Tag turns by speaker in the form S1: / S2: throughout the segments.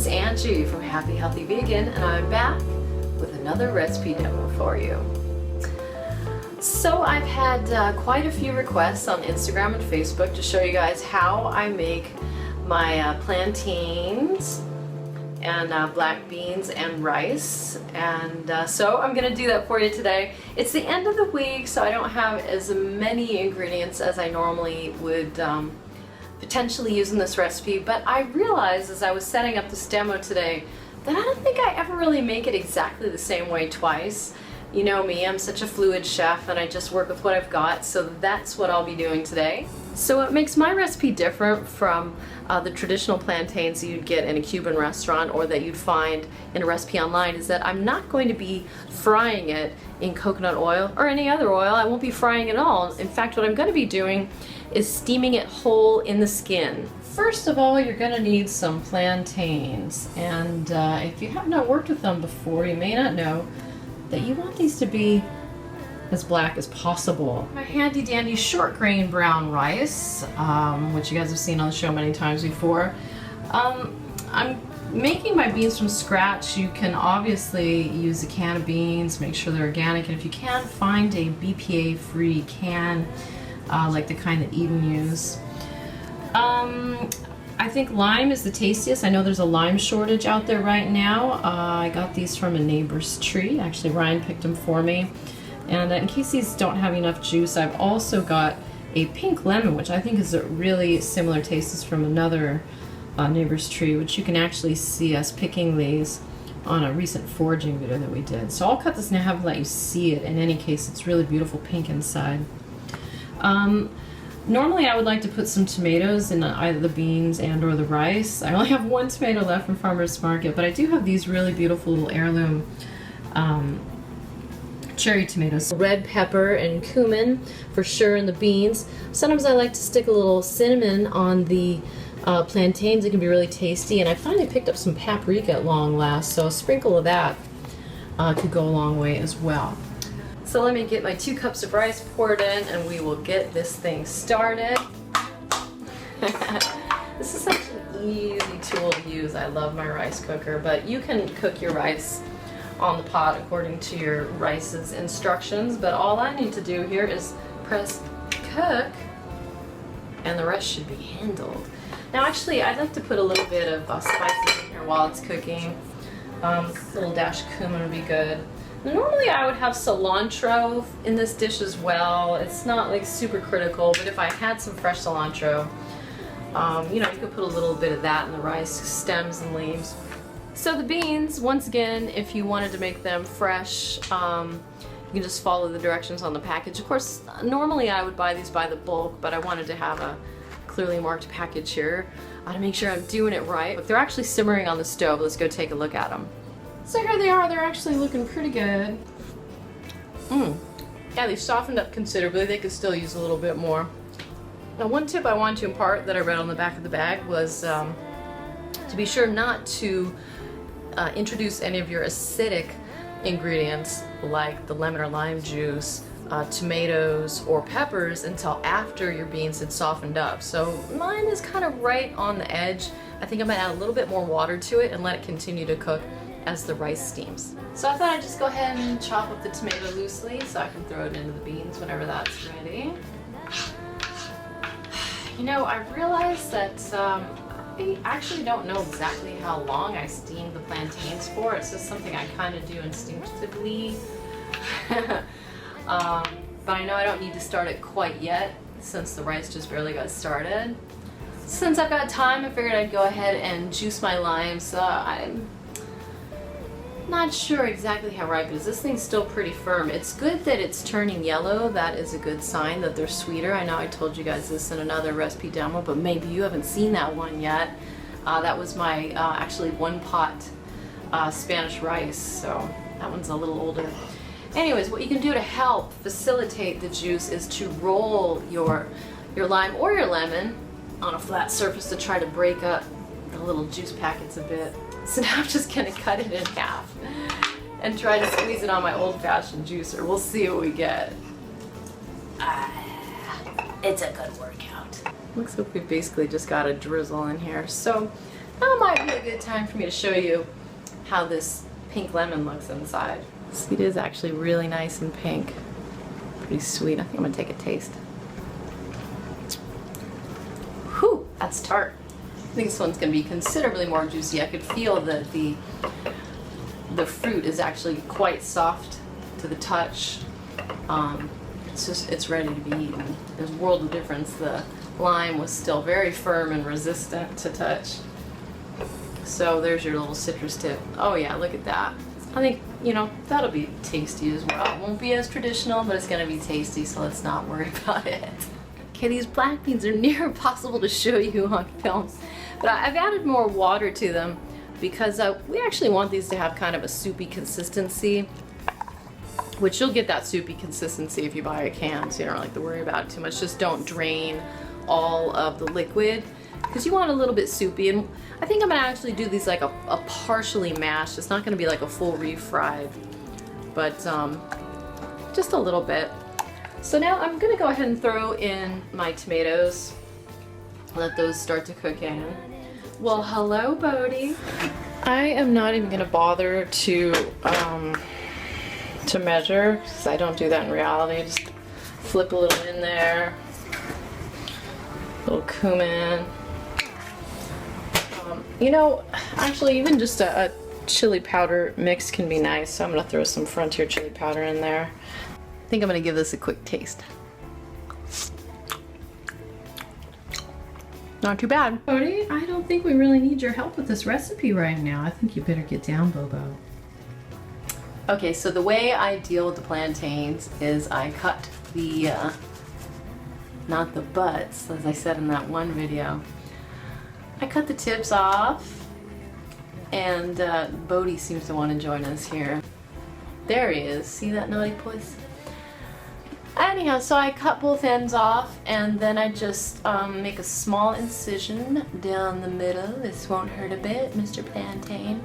S1: is Angie from Happy Healthy Vegan, and I'm back with another recipe demo for you. So I've had quite a few requests on Instagram and Facebook to show you guys how I make my plantains and black beans and rice, and so I'm gonna do that for you today. It's the end of the week, so I don't have as many ingredients as I normally would potentially use in this recipe, but I realized as I was setting up this demo today that I don't think I ever really make it exactly the same way twice. You know me, I'm such a fluid chef and I just work with what I've got, so that's what I'll be doing today. So what makes my recipe different from the traditional plantains you'd get in a Cuban restaurant or that you'd find in a recipe online is that I'm not going to be frying it in coconut oil or any other oil. I won't be frying it at all. In fact, what I'm going to be doing is steaming it whole in the skin. First of all, you're going to need some plantains, and if you have not worked with them before, you may not know that you want these to be as black as possible. My handy dandy short grain brown rice, which you guys have seen on the show many times before. I'm making my beans from scratch. You can obviously use a can of beans, make sure they're organic, and if you can, find a BPA-free can, like the kind that Eden use. I think lime is the tastiest. I know there's a lime shortage out there right now. I got these from a neighbor's tree. Actually, Ryan picked them for me. And in case these don't have enough juice, I've also got a pink lemon, which I think is a really similar taste. It's from another neighbor's tree, which you can actually see us picking these on a recent foraging video that we did. So I'll cut this in half and let you see it. In any case, it's really beautiful pink inside. Normally I would like to put some tomatoes in either the beans and or the rice. I only have one tomato left from Farmer's Market, but I do have these really beautiful little heirloom cherry tomatoes. Red pepper and cumin for sure in the beans. Sometimes I like to stick a little cinnamon on the plantains. It can be really tasty, and I finally picked up some paprika at long last, so a sprinkle of that could go a long way as well. So let me get my 2 cups of rice poured in and we will get this thing started. This is such an easy tool to use. I love my rice cooker, but you can cook your rice on the pot according to your rice's instructions, but all I need to do here is press cook and the rest should be handled. Now actually I'd like to put a little bit of spices in here while it's cooking. A little dash of cumin would be good. Normally I would have cilantro in this dish as well. It's not like super critical, but if I had some fresh cilantro, you know, you could put a little bit of that in the rice stems and leaves. So the beans, once again, if you wanted to make them fresh, you can just follow the directions on the package. Of course, normally I would buy these by the bulk, but I wanted to have a clearly marked package here to make sure I'm doing it right. But they're actually simmering on the stove. Let's go take a look at them. So here they are, they're actually looking pretty good. Yeah, they've softened up considerably. They could still use a little bit more. Now one tip I wanted to impart that I read on the back of the bag was to be sure not to introduce any of your acidic ingredients like the lemon or lime juice, tomatoes, or peppers until after your beans had softened up. So mine is kind of right on the edge. I think I'm gonna add a little bit more water to it and let it continue to cook as the rice steams. So I thought I'd just go ahead and chop up the tomato loosely so I can throw it into the beans whenever that's ready. You know, I realized that I actually don't know exactly how long I steamed the plantains for. It's just something I kind of do instinctively. But I know I don't need to start it quite yet since the rice just barely got started. Since I've got time, I figured I'd go ahead and juice my limes. I'm not sure exactly how ripe it is. This thing's still pretty firm. It's good that it's turning yellow. That is a good sign that they're sweeter. I know I told you guys this in another recipe demo, but maybe you haven't seen that one yet. That was my actually 1 pot Spanish rice, so that one's a little older. Anyways, what you can do to help facilitate the juice is to roll your lime or your lemon on a flat surface to try to break up the little juice packets a bit. So now I'm just gonna cut it in half and try to squeeze it on my old-fashioned juicer. We'll see what we get. It's a good workout. Looks like we basically just got a drizzle in here. So that might be a good time for me to show you how this pink lemon looks inside. It is actually really nice and pink. Pretty sweet. I think I'm gonna take a taste. Whew, that's tart. I think this one's gonna be considerably more juicy. I could feel that the fruit is actually quite soft to the touch. It's ready to be eaten. There's a world of difference. The lime was still very firm and resistant to touch. So there's your little citrus tip. Oh yeah, look at that. I think, you know, that'll be tasty as well. It won't be as traditional, but it's gonna be tasty, so let's not worry about it. Okay, these black beans are near impossible to show you on film, but I've added more water to them because we actually want these to have kind of a soupy consistency, which you'll get that soupy consistency if you buy a can, so you don't really have to worry about it too much. Just don't drain all of the liquid because you want a little bit soupy. And I think I'm gonna actually do these like a partially mashed. It's not gonna be like a full refried, but just a little bit. So now I'm gonna go ahead and throw in my tomatoes. Let those start to cook in. Well, hello, Bodhi. I am not even gonna bother to measure because I don't do that in reality. Just flip a little in there. Little cumin. You know, actually, even just a chili powder mix can be nice, so I'm gonna throw some Frontier chili powder in there. I think I'm gonna give this a quick taste. Not too bad. Cody, I don't think we really need your help with this recipe right now. I think you better get down, Bobo. Okay, so the way I deal with the plantains is I cut the, not the butts, as I said in that one video. I cut the tips off, and Bodhi seems to want to join us here. There he is. See that naughty puss? Anyhow, so I cut both ends off, and then I just make a small incision down the middle. This won't hurt a bit, Mr. Plantain.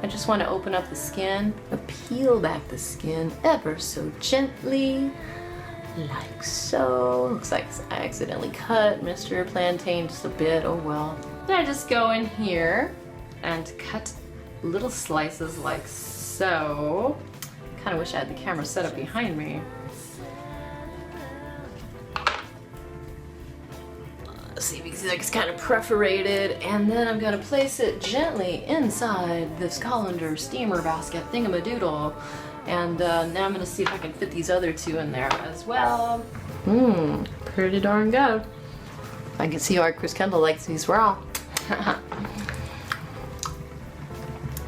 S1: I just want to open up the skin, peel back the skin ever so gently, like so. Looks like I accidentally cut Mr. Plantain just a bit, oh well. Then I just go in here and cut little slices like so. Kind of wish I had the camera set up behind me. Let's see if you can see, like, it's kind of perforated, and then I'm gonna place it gently inside this colander steamer basket thingamadoodle. And now I'm gonna see if I can fit these other two in there as well. Pretty darn good. I can see why Chris Kendall likes these raw.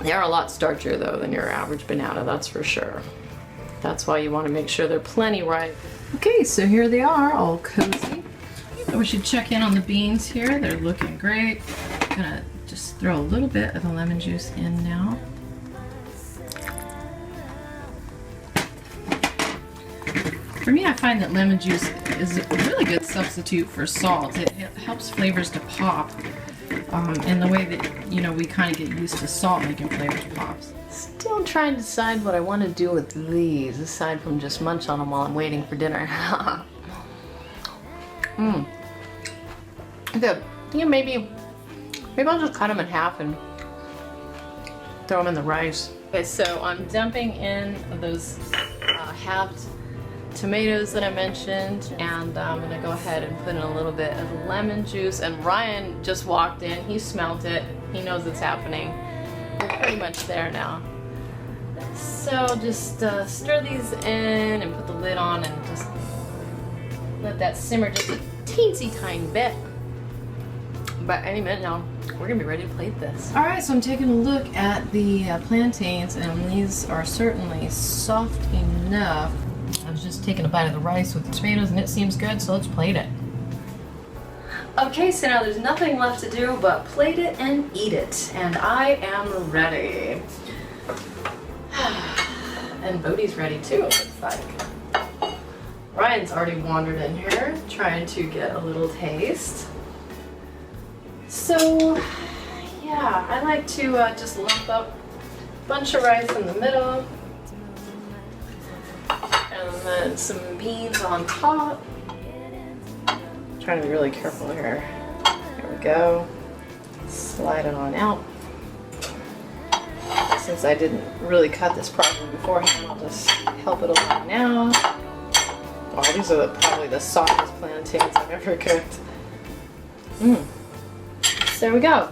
S1: They are a lot starchier though than your average banana, that's for sure. That's why you want to make sure they're plenty ripe. Okay, so here they are, all cozy. We should check in on the beans here. They're looking great. I'm gonna just throw a little bit of the lemon juice in now. For me, I find that lemon juice is a really good substitute for salt. It helps flavors to pop in the way that, you know, we kind of get used to salt making flavors pop. Still trying to decide what I want to do with these, aside from just munch on them while I'm waiting for dinner. Good. Yeah, maybe I'll just cut them in half and throw them in the rice. Okay, so I'm dumping in those halved tomatoes that I mentioned, and I'm gonna go ahead and put in a little bit of lemon juice. And Ryan just walked in, he smelt it, he knows it's happening. We're pretty much there now. So just stir these in and put the lid on and just let that simmer just a teensy tiny bit. But any minute now, we're gonna be ready to plate this. All right, so I'm taking a look at the plantains, and these are certainly soft enough. I was just taking a bite of the rice with the tomatoes, and it seems good, so let's plate it. Okay, so now there's nothing left to do but plate it and eat it, and I am ready. And Bodhi's ready too, it looks like. Ryan's already wandered in here, trying to get a little taste. So, yeah, I like to just lump up a bunch of rice in the middle, and then some beans on top. I'm trying to be really careful here. There we go. slide it on out. Since I didn't really cut this properly beforehand, I'll just help it along now. Oh, these are probably the softest plantains I've ever cooked. So there we go.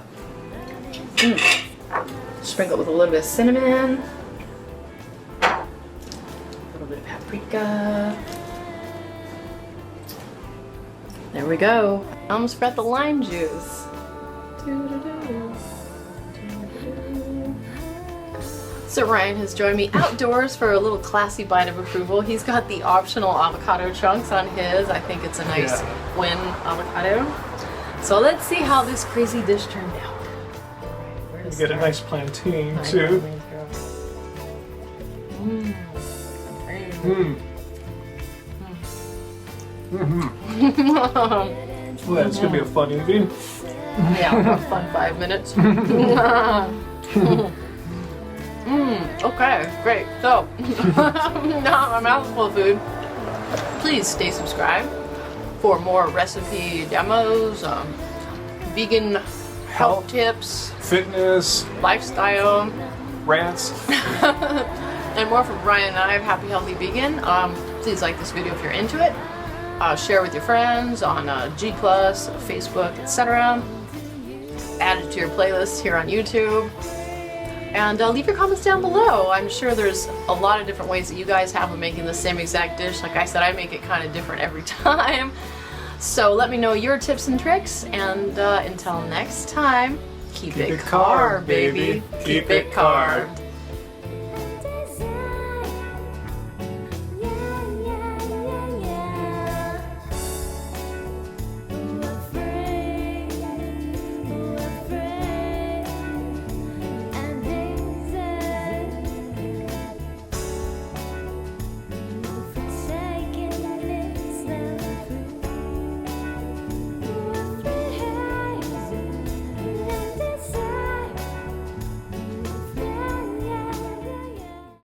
S1: Sprinkle with a little bit of cinnamon, a little bit of paprika. There we go. I almost forgot the lime juice. So Ryan has joined me outdoors for a little classy bite of approval. He's got the optional avocado chunks on his. I think it's a nice win avocado. So let's see how this crazy dish turned out.
S2: You get a nice plantain too. Well, it's gonna be a fun evening.
S1: Yeah, a fun 5 minutes. Okay, great. So, now I'm out full of food. Please stay subscribed for more recipe demos, vegan health tips,
S2: fitness,
S1: lifestyle,
S2: rants,
S1: and more from Ryan and I of Happy Healthy Vegan. Please like this video if you're into it. Share with your friends on G+, Facebook, etc. Add it to your playlist here on YouTube. And leave your comments down below. I'm sure there's a lot of different ways that you guys have of making the same exact dish. Like I said, I make it kind of different every time. So let me know your tips and tricks. And until next time, keep it carb, baby. Keep it carb.